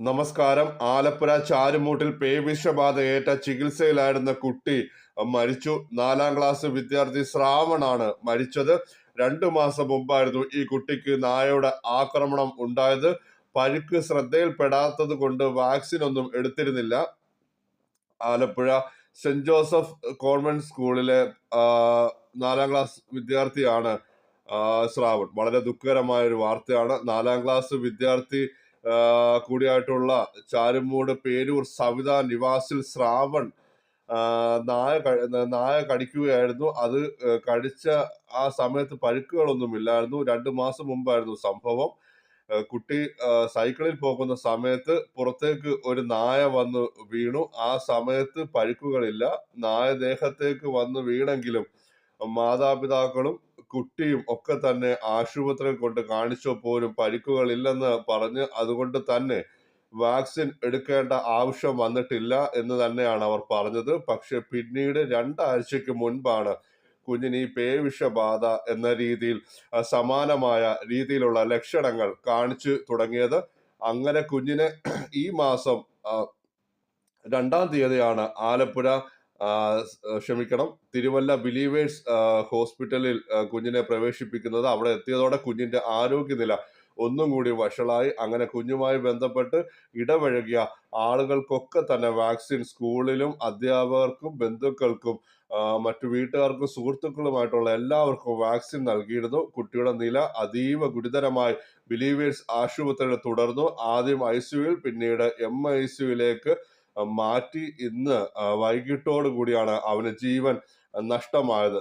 നമസ്കാരം. ആലപ്പുഴ ചാരുമൂട്ടിൽ പേവിഷബാധയേറ്റ ചികിത്സയിലായിരുന്ന കുട്ടി മരിച്ചു. 4ാം ക്ലാസ് വിദ്യാർത്ഥി ശ്രാവണാണ് മരിച്ചത്. 2 മാസം മുമ്പായിരുന്നു ഈ കുട്ടിക്ക് നായയുടെ ആക്രമണം ഉണ്ടായത്. പരിക്ക് ശ്രദ്ധയിൽപ്പെടാത്തത് കൊണ്ട് വാക്സിൻ ഒന്നും എടുത്തിരുന്നില്ല. ആലപ്പുഴ സെന്റ് ജോസഫ് കോൺവെന്റ് സ്കൂളിലെ 4ാം ക്ലാസ് വിദ്യാർത്ഥിയാണ് ശ്രാവൺ. വളരെ ദുഃഖകരമായ ഒരു വാർത്തയാണ്. 4ാം ക്ലാസ് വിദ്യാർത്ഥി കൂടിയായിട്ടുള്ള ചാരുമൂട് പേരൂർ സവിത നിവാസിൽ ശ്രാവൺ നായ കടിക്കുകയായിരുന്നു. അത് കടിച്ച ആ സമയത്ത് പരിക്കുകളൊന്നും ഇല്ലായിരുന്നു. 2 മാസം മുമ്പായിരുന്നു സംഭവം. കുട്ടി സൈക്കിളിൽ പോകുന്ന സമയത്ത് പുറത്തേക്ക് ഒരു നായ വന്ന് വീണു. ആ സമയത്ത് പരിക്കുകളില്ല. നായ ദേഹത്തേക്ക് വന്ന് വീണെങ്കിലും മാതാപിതാക്കളും കുട്ടിയും ഒക്കെ തന്നെ ആശുപത്രിയിൽ കൊണ്ട് കാണിച്ചോ പോലും പരിക്കുകളില്ലെന്ന് പറഞ്ഞ് അതുകൊണ്ട് തന്നെ വാക്സിൻ എടുക്കേണ്ട ആവശ്യം വന്നിട്ടില്ല എന്ന് തന്നെയാണ് അവർ പറഞ്ഞത്. പക്ഷെ പിന്നീട് 2 ആഴ്ചയ്ക്ക് മുൻപാണ് കുഞ്ഞിന് ഈ പേവിഷബാധ എന്ന രീതിയിൽ സമാനമായ രീതിയിലുള്ള ലക്ഷണങ്ങൾ കാണിച്ചു തുടങ്ങിയത്. അങ്ങനെ കുഞ്ഞിനെ ഈ മാസം 2-ാം തീയതിയാണ് ആലപ്പുഴ തിരുവല്ല ബിലീവേഴ്സ് ഹോസ്പിറ്റലിൽ കുഞ്ഞിനെ പ്രവേശിപ്പിക്കുന്നത്. അവിടെ എത്തിയതോടെ കുഞ്ഞിന്റെ ആരോഗ്യനില ഒന്നും കൂടി വഷളായി. അങ്ങനെ കുഞ്ഞുമായി ബന്ധപ്പെട്ട് ഇടപഴകിയ ആളുകൾക്കൊക്കെ തന്നെ വാക്സിൻ സ്കൂളിലും അധ്യാപകർക്കും ബന്ധുക്കൾക്കും മറ്റു വീട്ടുകാർക്കും സുഹൃത്തുക്കളുമായിട്ടുള്ള എല്ലാവർക്കും വാക്സിൻ നൽകിയിരുന്നു. കുട്ടിയുടെ നില അതീവ ഗുരുതരമായി ബിലീവേഴ്സ് ആശുപത്രിയിൽ തുടർന്നു. ആദ്യം ICUവിൽ, പിന്നീട് MICUവിലേക്ക് മാറ്റി. ഇന്ന് വൈകിട്ടോടു കൂടിയാണ് അവന് ജീവൻ നഷ്ടമായത്.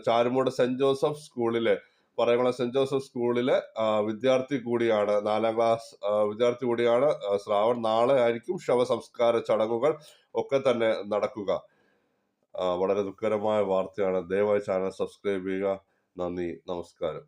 ചാരുമൂട് സെന്റ് ജോസഫ് സ്കൂളിലെ പറയണ സെന്റ് ജോസഫ് സ്കൂളിലെ വിദ്യാർത്ഥി കൂടിയാണ്, 4ാം ക്ലാസ് വിദ്യാർത്ഥി കൂടിയാണ് ശ്രാവൺ. നാളെ ആയിരിക്കും ശവസംസ്കാര ചടങ്ങുകൾ ഒക്കെ തന്നെ നടക്കുക. വളരെ ദുഃഖകരമായ വാർത്തയാണ്. ദയവായി ചാനൽ സബ്സ്ക്രൈബ് ചെയ്യുക. നന്ദി, നമസ്കാരം.